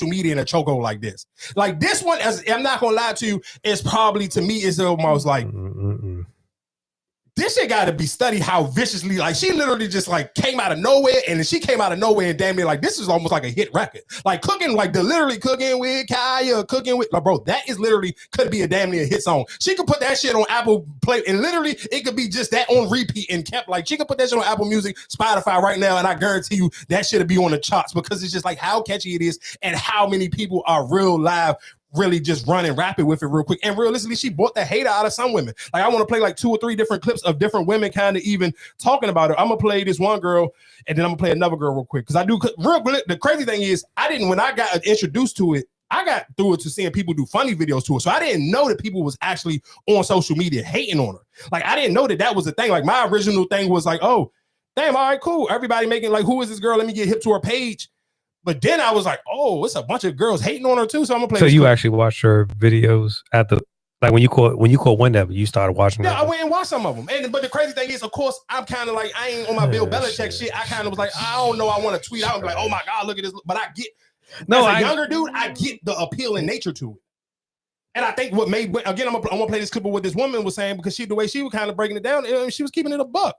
media in a chokehold like this. Like this one, as I'm not gonna lie to you, is probably to me is almost like this shit got to be studied how viciously, like she literally just like came out of nowhere, and then she came out of nowhere and damn near like this is almost like a hit record. Like cooking, like the literally cooking with Kaya, cooking with, like, bro, that is literally could be a damn near hit song. She could put that shit on Apple Play, and literally it could be just that on repeat and kept like she could put that shit on Apple Music, Spotify right now, and I guarantee you that shit'll be on the charts because it's just like how catchy it is and how many people are real live really just running rapid with it real quick. And realistically, she bought the hater out of some women. Like I want to play like 2 or 3 different clips of different women kind of even talking about it. I'm gonna play this one girl and then I'm gonna play another girl real quick. Because I do the crazy thing is when I got introduced to it, I got through it to seeing people do funny videos to it. So I didn't know that people was actually on social media hating on her. Like I didn't know that was a thing. Like my original thing was like, oh, damn, all right, cool. Everybody making like, who is this girl? Let me get hip to her page. But then I was like, oh, it's a bunch of girls hating on her too. So I'm gonna play. So you actually watched her videos at the like when you caught Whenever you started watching. Yeah, I went and watched some of them. But the crazy thing is, of course, I'm kind of like I ain't on my Bill Belichick shit. I kind of was like, I don't know. I want to tweet out and be like, oh my god, look at this. But I get as a younger dude, I get the appealing nature to it. And I think what made again, I'm gonna play this clip of what this woman was saying because the way she was kind of breaking it down, she was keeping it a buck.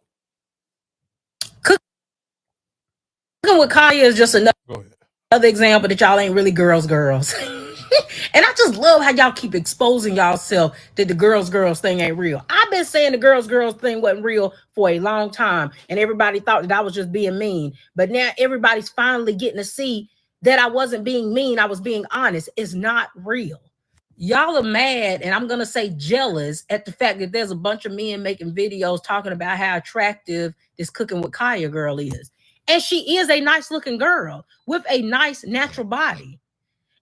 Cooking with Kaya is just another example that y'all ain't really girls. And I just love how y'all keep exposing y'allself that the girls thing ain't real. I've been saying the girls thing wasn't real for a long time, and everybody thought that I was just being mean. But now everybody's finally getting to see that I wasn't being mean. I was being honest. It's not real. Y'all are mad, and I'm gonna say jealous at the fact that there's a bunch of men making videos talking about how attractive this Cooking with Kaya girl is. And she is a nice looking girl with a nice natural body.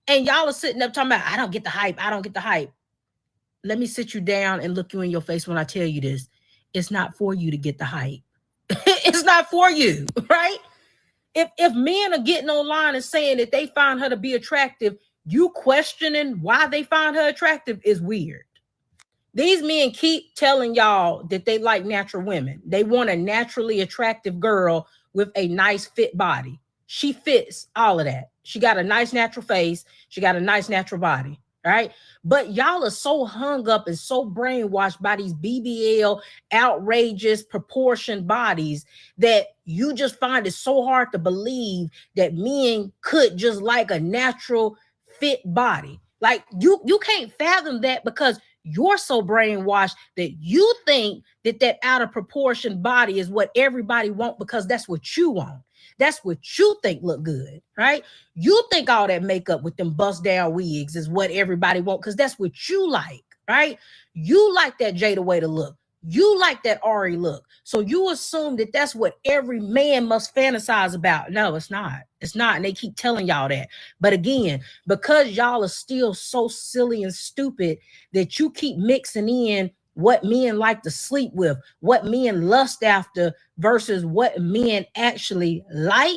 And y'all are sitting up talking about, I don't get the hype. I don't get the hype. Let me sit you down and look you in your face when I tell you this. It's not for you to get the hype. It's not for you, right? If men are getting online and saying that they find her to be attractive, you questioning why they find her attractive is weird. These men keep telling y'all that they like natural women. They want a naturally attractive girl with a nice fit body. She fits all of that. She got a nice natural face. She got a nice natural body, right? But y'all are so hung up and so brainwashed by these BBL outrageous proportioned bodies that you just find it so hard to believe that men could just like a natural fit body. Like you can't fathom that because you're so brainwashed that you think that out of proportion body is what everybody wants because that's what you want. That's what you think look good, right? You think all that makeup with them bust down wigs is what everybody wants because that's what you like, right? You like that Jada way to look. You like that Ari look. So you assume that that's what every man must fantasize about. No, it's not. It's not. And they keep telling y'all that. But again, because y'all are still so silly and stupid that you keep mixing in what men like to sleep with, what men lust after versus what men actually like,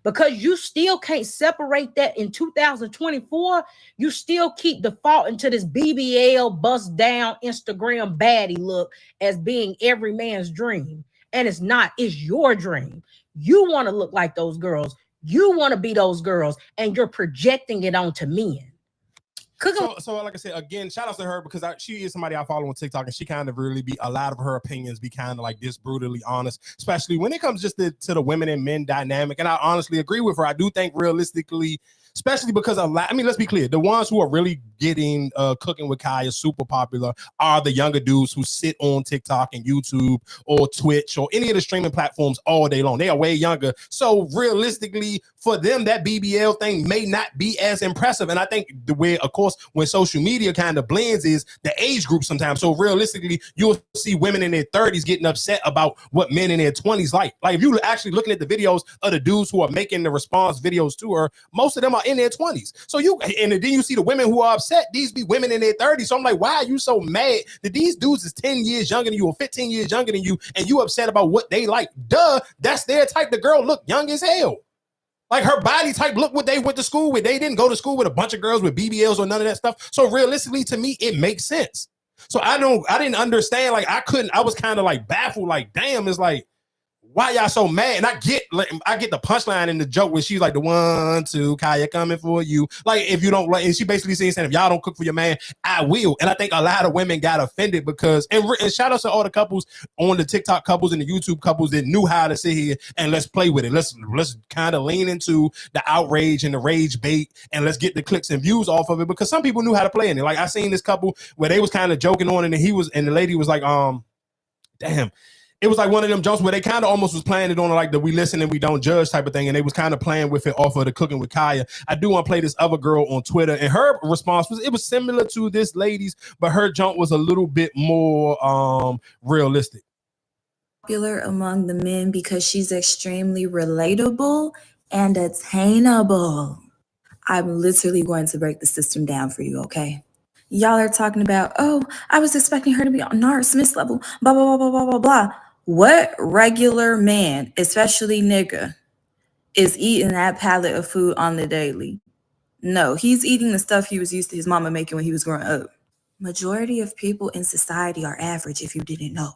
because you still can't separate that in 2024. You still keep defaulting to this BBL bust down Instagram baddie look as being every man's dream. And it's not. It's your dream. You want to look like those girls. You want to be those girls, and you're projecting it onto men. So like I said, again, shout out to her because she is somebody I follow on TikTok, and she kind of really a lot of her opinions be kind of like this brutally honest, especially when it comes just to the women and men dynamic. And I honestly agree with her. I do think realistically, especially because let's be clear, the ones who are really getting Cooking with Kaya super popular are the younger dudes who sit on TikTok and YouTube or Twitch or any of the streaming platforms all day long. They are way younger. So realistically, for them, that BBL thing may not be as impressive. And I think the way, of course, when social media kind of blends is the age group sometimes. So realistically, you'll see women in their 30s getting upset about what men in their 20s like. Like if you're actually looking at the videos of the dudes who are making the response videos to her, most of them are in their 20s. So then you see the women who are upset, these be women in their 30s. So I'm like, why are you so mad that these dudes is 10 years younger than you or 15 years younger than you, and you upset about what they like? Duh, that's their type. The girl look young as hell. Like her body type, look what they went to school with. They didn't go to school with a bunch of girls with BBLs or none of that stuff. So realistically, to me, it makes sense. So I didn't understand. Like I was kind of like baffled. Like, damn, it's like, why y'all so mad? And I get the punchline in the joke when she's like the 1, 2, Kaya coming for you. Like if you don't like, and she basically saying if y'all don't cook for your man, I will. And I think a lot of women got offended because and shout out to all the couples on the TikTok couples and the YouTube couples that knew how to sit here and let's play with it. Let's kind of lean into the outrage and the rage bait and let's get the clicks and views off of it because some people knew how to play in it. Like I seen this couple where they was kind of joking on it and the lady was like, damn. It was like one of them jokes where they kind of almost was playing it on like the we listen and we don't judge type of thing. And they was kind of playing with it off of the Cooking with Kaya. I do want to play this other girl on Twitter. And her response was similar to this lady's, but her jump was a little bit more realistic. Popular among the men because she's extremely relatable and attainable. I'm literally going to break the system down for you, okay? Y'all are talking about, oh, I was expecting her to be on Nara Smith's level, blah, blah, blah, blah, blah, blah. What regular man, especially nigga, is eating that pallet of food on the daily? No, he's eating the stuff he was used to his mama making when he was growing up. Majority of people in society are average, if you didn't know.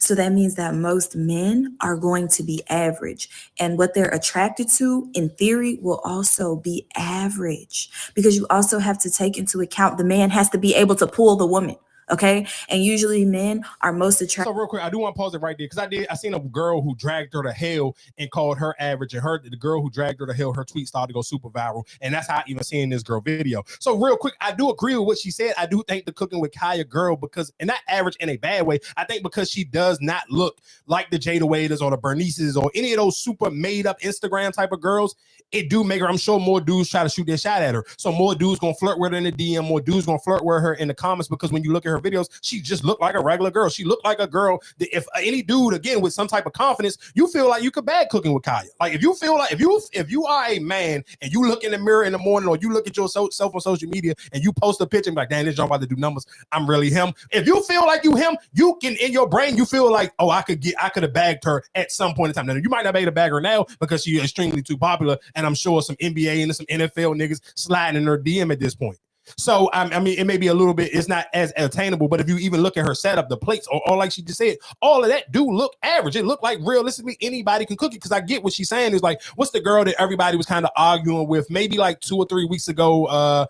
So that means that most men are going to be average. And what they're attracted to, in theory, will also be average. Because you also have to take into account the man has to be able to pull the woman. Okay. And usually men are most attracted. So real quick, I do want to pause it right there because I seen a girl who dragged her to hell and called her average, and the girl who dragged her to hell, her tweet started to go super viral, and that's how I even seen this girl video. So real quick, I do agree with what she said. I do think the Cooking with Kaya girl, because and not average in a bad way, I think because she does not look like the Jada Waiters or the Bernices or any of those super made up Instagram type of girls. It do make her, I'm sure more dudes try to shoot their shot at her. So more dudes gonna flirt with her in the DM, more dudes gonna flirt with her in the comments, because when you look at her videos, she just looked like a regular girl. She looked like a girl that if any dude, again, with some type of confidence, you feel like you could bag Cooking with Kaya. Like if you feel like, if you are a man and you look in the mirror in the morning or you look at yourself on social media and you post a picture and be like, damn, this jump about to do numbers, I'm really him. If you feel like you him, you can, in your brain, you feel like, oh, I could have bagged her at some point in time. Now, you might not be able to bag her now because she's extremely too popular, and I'm sure some NBA and some NFL niggas sliding in her DM at this point. So I mean, it may be a little bit, it's not as attainable, but if you even look at her setup, the plates, or like she just said, all of that do look average. It looked like realistically anybody can cook it. Because I get what she's saying is like, what's the girl that everybody was kind of arguing with maybe like 2 or 3 weeks ago?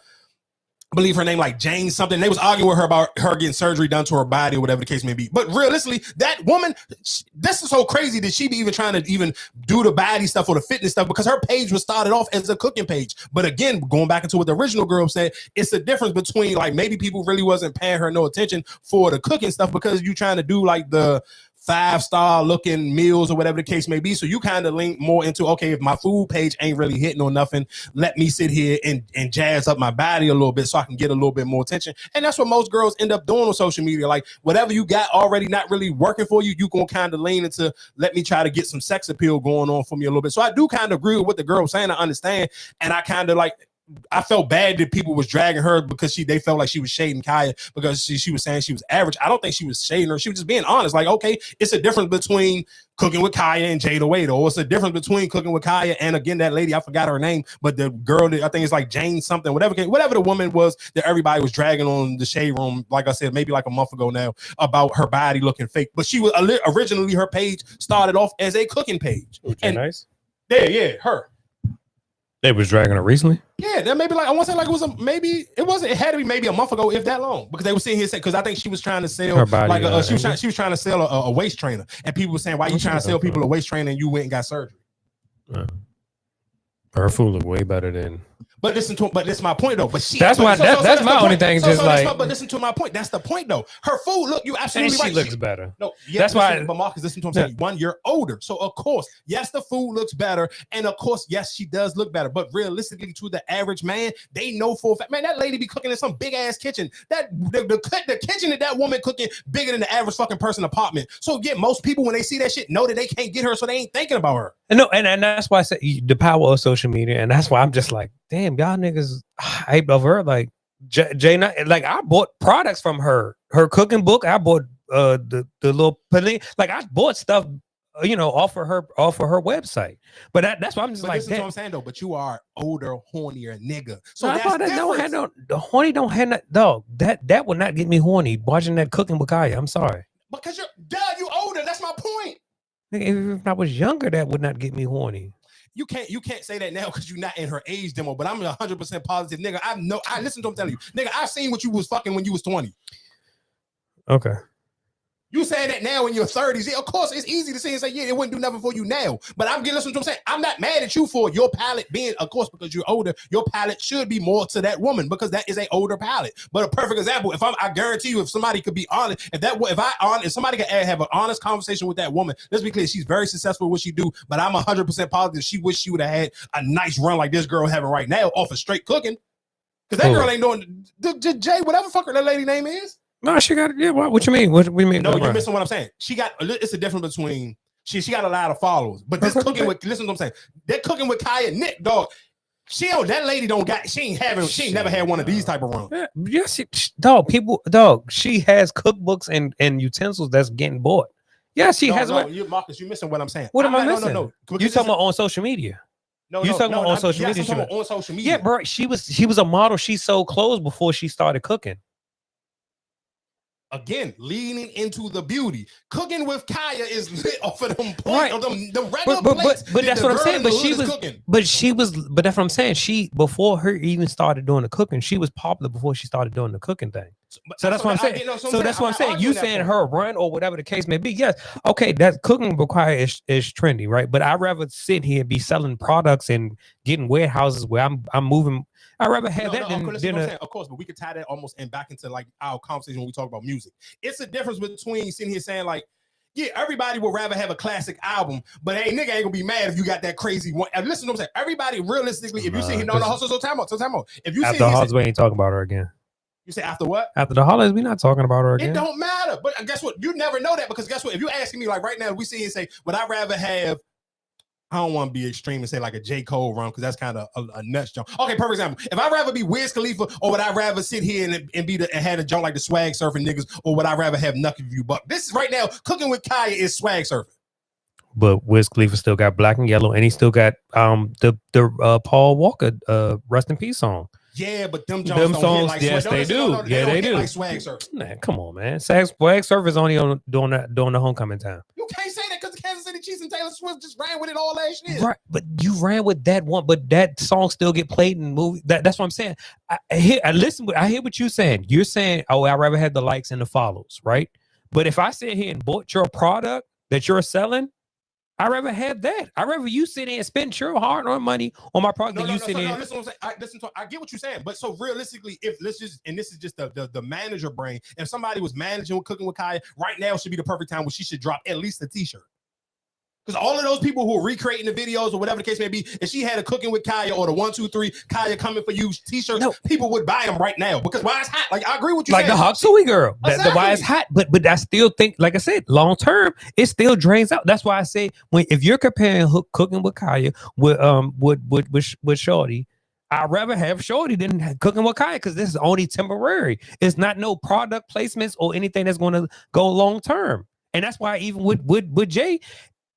I believe her name like Jane something. They was arguing with her about her getting surgery done to her body or whatever the case may be. But realistically, that woman, this is so crazy that she be even trying to even do the body stuff or the fitness stuff, because her page was started off as a cooking page. But again, going back into what the original girl said, it's the difference between like maybe people really wasn't paying her no attention for the cooking stuff because you trying to do like the 5-star looking meals or whatever the case may be. So you kind of link more into, okay, if my food page ain't really hitting or nothing, let me sit here and jazz up my body a little bit so I can get a little bit more attention. And that's what most girls end up doing on social media. Like whatever you got already not really working for you, you gonna kind of lean into, let me try to get some sex appeal going on for me a little bit. So I do kind of agree with what the girl was saying. I understand. And I kind of like, I felt bad that people was dragging her because they felt like she was shading Kaya because she was saying she was average. I don't think she was shading her. She was just being honest. Like, okay, it's a difference between Cooking with Kaya and Jada Waiter, or it's a difference between Cooking with Kaya and, again, that lady, I forgot her name, but the girl that I think it's like Jane something, whatever the woman was that everybody was dragging on the shade room, like I said, maybe like a month ago now, about her body looking fake. But she was originally, her page started off as a cooking page. And nice. Yeah, her. They was dragging her recently. Yeah, that maybe like I want to say like it had to be maybe a month ago, if that long, because they were sitting here saying, because I think she was trying to sell her body, like she was trying to sell a waist trainer, and people were saying, why you trying to sell people a waist trainer and you went and got surgery? Her food look way better than. But this is my point though. But that's my only thing. But listen to my point. That's the point though. Her food, look, you absolutely right. She looks better. No, yeah, that's why. But Marcus, listen to what I'm saying. 1 year older, so of course, yes, the food looks better, and of course, yes, she does look better. But realistically, to the average man, they know for a fact, man, that lady be cooking in some big ass kitchen. That the kitchen that woman cooking bigger than the average fucking person apartment. So yeah, most people when they see that shit know that they can't get her, so they ain't thinking about her. And that's why I said the power of social media, and that's why I'm just like, damn, y'all niggas hyped over her. Like Jay, like I bought products from her cooking book. I bought the little like I bought stuff, off of her website. But that's why I'm just like, this is what I'm saying though. But you are older, hornier nigga. So no, that's the horny don't have no dog. That would not get me horny watching that Cooking with Kaya. I'm sorry. Because you older. That's my point. If I was younger, that would not get me horny. You can't say that now because you're not in her age demo, but I'm 100% positive, nigga. I listen to him telling you, nigga, I've seen what you was fucking when you was 20. Okay. You saying that now in your 30s. Yeah, of course, it's easy to say and say, yeah, it wouldn't do nothing for you now. But I'm getting listening to what I'm saying. I'm not mad at you for your palate being, of course, because you're older, your palate should be more to that woman because that is an older palate. But a perfect example, I guarantee you, if somebody could be honest, if somebody could have an honest conversation with that woman, let's be clear, she's very successful in what she do, but I'm 100% positive she wish she would have had a nice run like this girl having right now off of straight cooking. Because that girl ain't doing, Jay, whatever fucker that lady name is. No, she got yeah. What you mean? What you mean? No, you're missing what I'm saying. It's a difference between she got a lot of followers, but this cooking with listen to what I'm saying. They're cooking with Kaya Nick, dog. That lady she ain't never had one of these type of runs. Yeah, yes, she has cookbooks and utensils that's getting bought. Yeah, she has. Marcus, you're missing what I'm saying. What am I missing? No. You talking about on social media? On social media? I'm on social media. Yeah, bro. She was a model. She sold clothes before she started cooking. Again, leaning into the beauty. Cooking with Kaya is lit off of them plates, right. The regular plates. But that's what I'm saying. But that's what I'm saying. She, before her even started doing the cooking, she was popular before she started doing the cooking thing. So that's what I'm saying. So that's what I'm saying. You saying her run or whatever the case may be. Yes. Okay, that cooking require is trendy, right? But I'd rather sit here and be selling products and getting warehouses where I'm moving. I'd rather have that than of course, but we could tie that almost and back into like our conversation when we talk about music. It's a difference between sitting here saying like, yeah, everybody would rather have a classic album, but hey, nigga ain't gonna be mad if you got that crazy one. And listen to what I'm saying. Everybody, realistically, if you see here, no, so time out. If you after the holidays, we ain't talking about her again. You say after what? After the holidays, we not talking about her again. It don't matter. But guess what? You never know that because guess what? If you asking me like right now, we see and say, would I rather have? I don't want to be extreme and say like a J. Cole run because that's kind of a nuts jump. Okay, perfect example. If I'd rather be Wiz Khalifa or would I rather sit here and have a jump like the swag surfing niggas or would I rather have Knucky View Buck? This is right now, cooking with Kaya is swag surfing. But Wiz Khalifa still got Black and Yellow and he still got the Paul Walker Rest in Peace song. Yeah, but them songs like yes, swag. They do. They do. Like swag surfing. Man, come on, man. Swag surfing is only during the homecoming time. You can't say that because the Kansas City Chiefs and Taylor Swift just ran with it all last year. Right, but you ran with that one, but that song still get played in movies. That's what I'm saying. I hear what you're saying. You're saying, oh, I'd rather have the likes and the follows, right? But if I sit here and bought your product that you're selling, I'd rather have that. I'd rather you sit in and spend your hard-earned money on my product than you sit in. Listen, I get what you're saying, but so realistically, this is just the manager brain. If somebody was managing with Cooking with Kaya, right now should be the perfect time where she should drop at least a t-shirt. Because all of those people who are recreating the videos or whatever the case may be, if she had a Cooking with Kaya or the 1, 2, 3 Kaya coming for you t-shirts, people would buy them right now because why it's hot. Like I agree with you. Like saying. The Hot Suey girl, exactly. The why it's hot, but I still think, like I said, long term, it still drains out. That's why I say if you're comparing Cooking with Kaya with Shorty, I'd rather have Shorty than Cooking with Kaya because this is only temporary. It's not no product placements or anything that's going to go long term. And that's why even with Jay.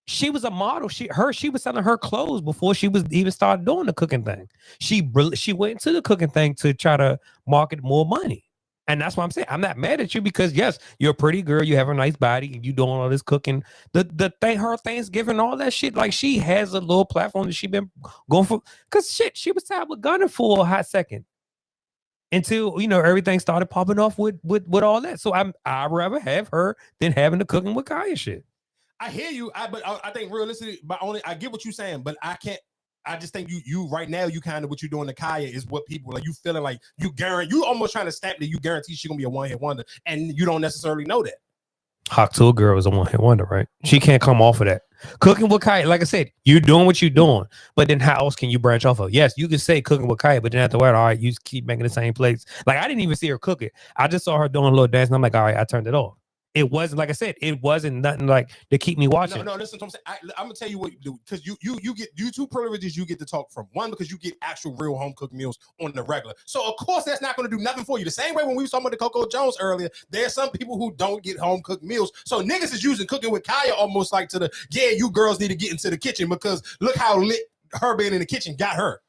She was a model. She was selling her clothes before she was even started doing the cooking thing. She went into the cooking thing to try to market more money. And that's why I'm saying I'm not mad at you because yes, you're a pretty girl, you have a nice body, and you doing all this cooking. The thing, her Thanksgiving, all that shit. Like she has a little platform that she been going for. Cause shit, she was tied with Gunna for a hot second. Until everything started popping off with all that. So I'd rather have her than having the Cooking with Kaya shit. I hear you, but I think realistically, I get what you're saying, but I can't. I just think you right now, you kind of what you're doing to Kaya is what people like. You feeling like you almost trying to stamp that you guarantee she's gonna be a one-hit wonder, and you don't necessarily know that. Hawk Tool Girl is a one-hit wonder, right? She can't come off of that. Cooking with Kaya, like I said, you're doing what you're doing, but then how else can you branch off of? Yes, you can say Cooking with Kaya, but then after that, all right, you just keep making the same plates. Like I didn't even see her cook it. I just saw her doing a little dance, and I'm like, all right, I turned it off. It wasn't, like I said, it wasn't nothing like to keep me watching. No, listen to what I'm saying. I'm gonna tell you what you do because you get two privileges you get to talk from. One, because you get actual real home cooked meals on the regular. So of course that's not gonna do nothing for you. The same way when we were talking about the Coco Jones earlier, there's some people who don't get home cooked meals. So niggas is using Cooking with Kaya almost like you girls need to get into the kitchen because look how lit her being in the kitchen got her.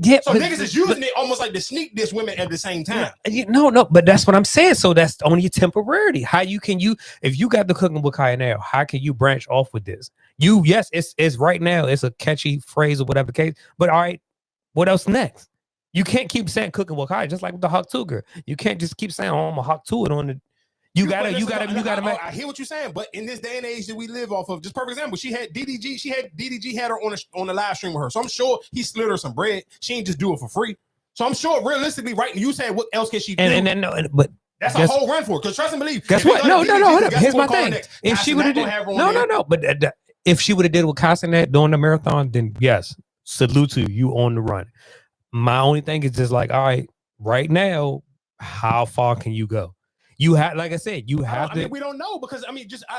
Yeah, So niggas is using it almost like to sneak this women at the same time. No, but that's what I'm saying. So that's only temporarily. How if you got the cooking with Kaya now, how can you branch off with this? Yes, it's right now, it's a catchy phrase or whatever the case. But all right, what else next? You can't keep saying cooking with Kaya, just like with the Hawk 2 girl. You can't just keep saying, oh, I'm a Hawk 2 it on the. You gotta. I hear what you're saying, but in this day and age that we live off of, just perfect example, she had DDG had her on the live stream with her, so I'm sure he slid her some bread. She ain't just do it for free, so I'm sure realistically, right? You saying what else can she do? But that's a whole run for it. Because trust and believe. Guess what? No. Here's my thing. If she would have did, but if she would have did with Castanet during the marathon, then yes, salute to you on the run. My only thing is just like, all right, right now, how far can you go? You have, like I said, you have to. We don't know because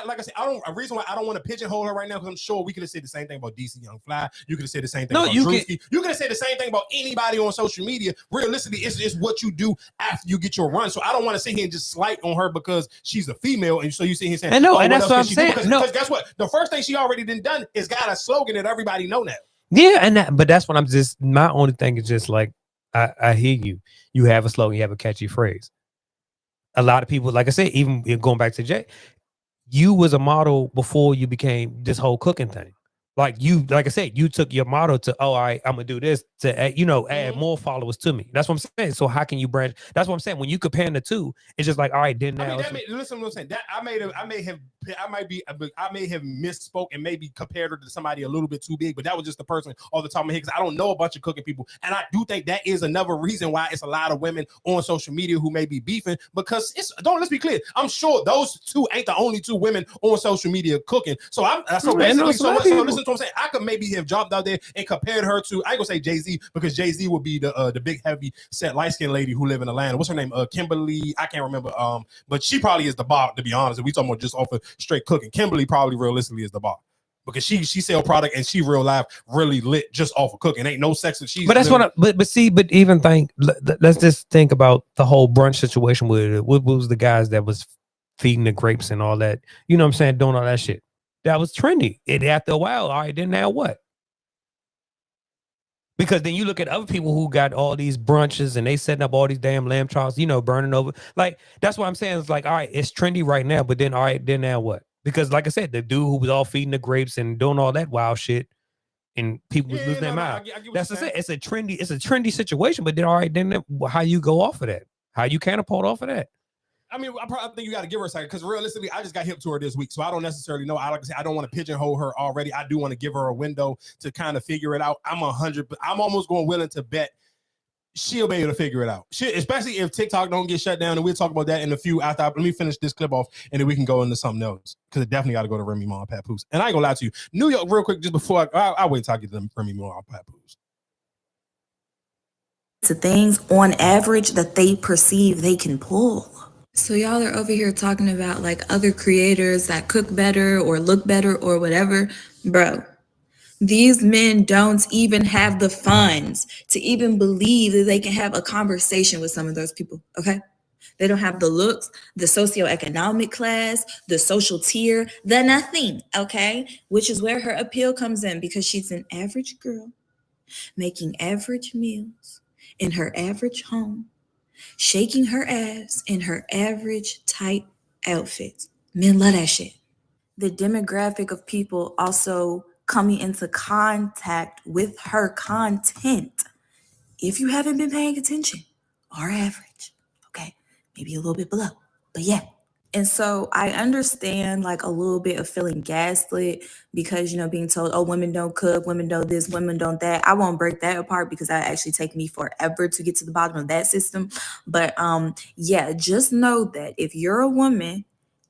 like I said, a reason why I don't want to pigeonhole her right now because I'm sure we could have said the same thing about DC Young Fly. You could have said the same thing about Drewski. You could have said the same thing about anybody on social media. Realistically, it's what you do after you get your run. So I don't want to sit here and just slight on her because she's a female, and so you sit here saying, and that's what I'm saying. Because guess what? The first thing she already done is got a slogan that everybody know now. Yeah, but that's what I'm just. My only thing is just like I hear you. You have a slogan, you have a catchy phrase. A lot of people, like I said, even going back to Jay, you was a model before you became this whole cooking thing. Like I said, you took your model to, all right, I'm gonna do this to, add more followers to me. That's what I'm saying. So how can you branch? That's what I'm saying. When you compare the two, it's just like, all right, then now. Listen to what I'm saying. That I may have misspoke and maybe compared her to somebody a little bit too big, but that was just the person off the top of my head because I don't know a bunch of cooking people, and I do think that is another reason why it's a lot of women on social media who may be beefing because let's be clear. I'm sure those two ain't the only two women on social media cooking. So listen to what I'm saying. I could maybe have jumped out there and compared her to, I ain't gonna say Jay-Z because Jay-Z would be the big heavy set light skinned lady who live in Atlanta. What's her name? Kimberly. I can't remember. But she probably is the bar, to be honest. If we talking about just off of straight cooking, Kimberly probably realistically is the bar. Because she sell product and she real life really lit just off of cooking. Ain't no sex and she's. But that's what. But even think. Let's just think about the whole brunch situation with what was the guys that was feeding the grapes and all that. You know what I'm saying? Doing all that shit. That was trendy. It after a while, all right, then now what? Because then you look at other people who got all these brunches and they setting up all these damn lamb chops, burning over. Like, that's what I'm saying. It's like, all right, it's trendy right now, but then, all right, then now what? Because like I said, the dude who was all feeding the grapes and doing all that wild shit and people was losing their mind. That's what I'm saying. It's a trendy situation, but then, all right, then how you go off of that? How you catapult off of that? I mean, I think you got to give her a second because realistically, I just got hip to her this week, so I don't necessarily know. Like I said, I don't want to pigeonhole her already. I do want to give her a window to kind of figure it out. I'm almost willing to bet she'll be able to figure it out. Especially if TikTok don't get shut down, and we'll talk about that in a few after. Let me finish this clip off, and then we can go into something else because it definitely got to go to Remy Ma and Papoose. And I ain't gonna lie to you, New York, real quick, just before I wait till I get to Remy Ma and Papoose. To things on average that they perceive they can pull. So y'all are over here talking about like other creators that cook better or look better or whatever. Bro, these men don't even have the funds to even believe that they can have a conversation with some of those people, okay? They don't have the looks, the socioeconomic class, the social tier, the nothing, okay? Which is where her appeal comes in because she's an average girl making average meals in her average home, shaking her ass in her average tight outfits. Men love that shit. The demographic of people also coming into contact with her content, if you haven't been paying attention, are average. Okay, maybe a little bit below, but yeah. And so I understand like a little bit of feeling gaslit because, being told, oh, women don't cook, women don't this, women don't that. I won't break that apart because that actually take me forever to get to the bottom of that system. But yeah, just know that if you're a woman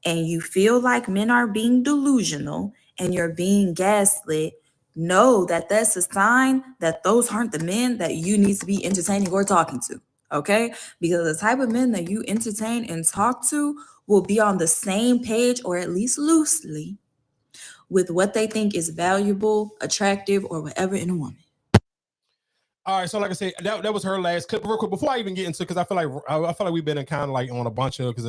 and you feel like men are being delusional and you're being gaslit, know that that's a sign that those aren't the men that you need to be entertaining or talking to. Okay? Because the type of men that you entertain and talk to will be on the same page, or at least loosely, with what they think is valuable, attractive, or whatever in a woman. All right, so like I said, that was her last clip. Real quick, before I even get into, because I feel like we've been in kind of like on a bunch of, because